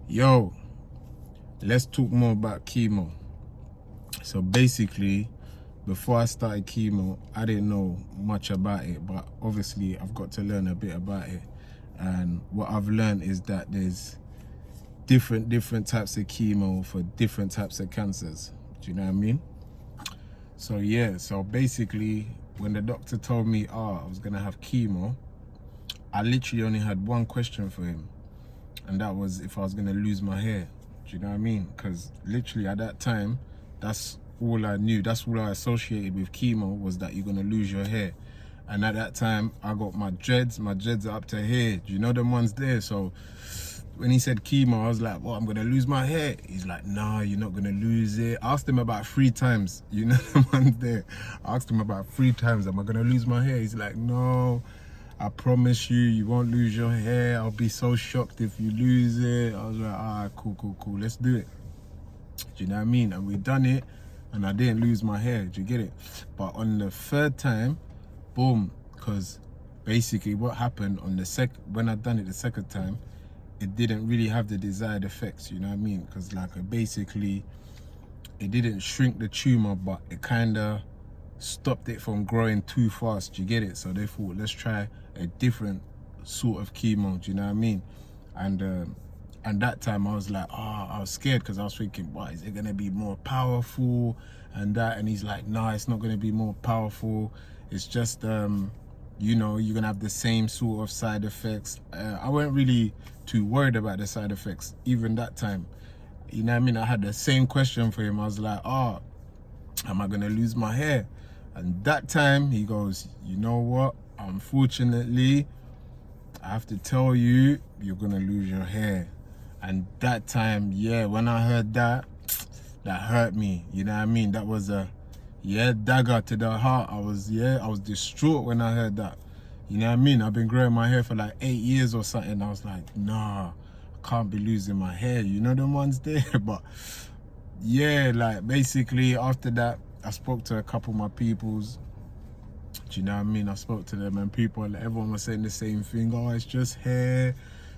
Yo, let's talk more about chemo. So basically, before I started chemo, I didn't know much about it, but obviously I've got to learn a bit about it. And what I've learned is that there's different types of chemo for different types of cancers. Do you know what I mean? So yeah, so basically when the doctor told me, I was gonna have chemo, I literally only had one question for him. And that was if I was gonna lose my hair. Do you know what I mean? Because literally at that time, that's all I knew. That's all I associated with chemo, was that you're gonna lose your hair. And at that time, I got my dreads are up to here. Do you know them ones there? So when he said chemo, I was like, well, I'm gonna lose my hair. He's like, nah, you're not gonna lose it. I asked him about 3 times. You know the ones there. I asked him about 3 times, am I gonna lose my hair? He's like, no, I promise you, you won't lose your hair. I'll be so shocked if you lose it. I was like, all right, cool, let's do it. Do you know what I mean? And we done it, and I didn't lose my hair. Do you get it? But on the 3rd time, boom, because basically what happened on the when I done it the 2nd time, it didn't really have the desired effects. You know what I mean? Because like basically, it didn't shrink the tumor, but it kind of stopped it from growing too fast. Do you get it? So they thought, let's try a different sort of chemo. Do you know what I mean? And that time I was like, I was scared, because I was thinking, what, is it gonna be more powerful and that? And he's like, nah, it's not gonna be more powerful. It's just you know, you're gonna have the same sort of side effects. I weren't really too worried about the side effects even that time. You know what I mean? I had the same question for him. I was like, am I gonna lose my hair? And that time he goes, you know what? Unfortunately, I have to tell you, you're gonna lose your hair. And that time, yeah, when I heard that, that hurt me. You know what I mean? That was a dagger to the heart. I was distraught when I heard that. You know what I mean? I've been growing my hair for like 8 years or something. I was like, nah, I can't be losing my hair. You know them ones there? But yeah, like basically after that, I spoke to a couple of my peoples. Do you know what I mean? I spoke to them, and everyone was saying the same thing. Oh, it's just hair.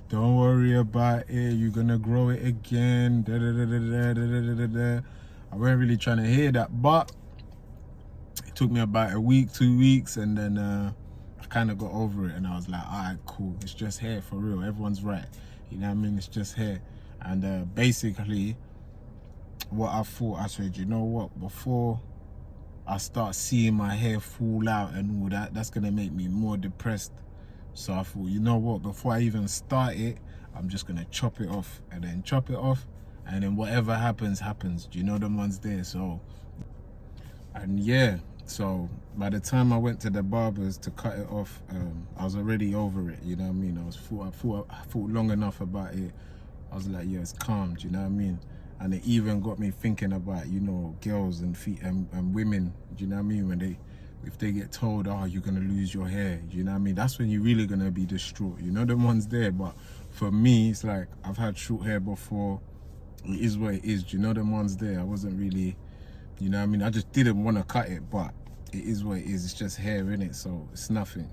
Don't worry about it. You're gonna grow it again. I wasn't really trying to hear that, but it took me about a week, 2 weeks, and then I kind of got over it, and I was like, all right, cool. It's just hair, for real. Everyone's right. You know what I mean? It's just hair. And basically, what I thought, I said, you know what? Before I start seeing my hair fall out and all that, that's gonna make me more depressed. So I thought, you know what, before I even start it, I'm just gonna chop it off, and then whatever happens. Do you know them ones there? So, and yeah, so by the time I went to the barbers to cut it off, I was already over it. You know what I mean? I thought long enough about it. I was like, yeah, it's calm. Do you know what I mean? And it even got me thinking about, you know, girls and women. Do you know what I mean? If they get told, oh, you're gonna lose your hair, you know what I mean? That's when you're really gonna be distraught. You know the ones there. But for me, it's like, I've had short hair before. It is what it is. Do you know them ones there? I wasn't really, you know what I mean? I just didn't want to cut it, but it is what it is. It's just hair, innit? So it's nothing.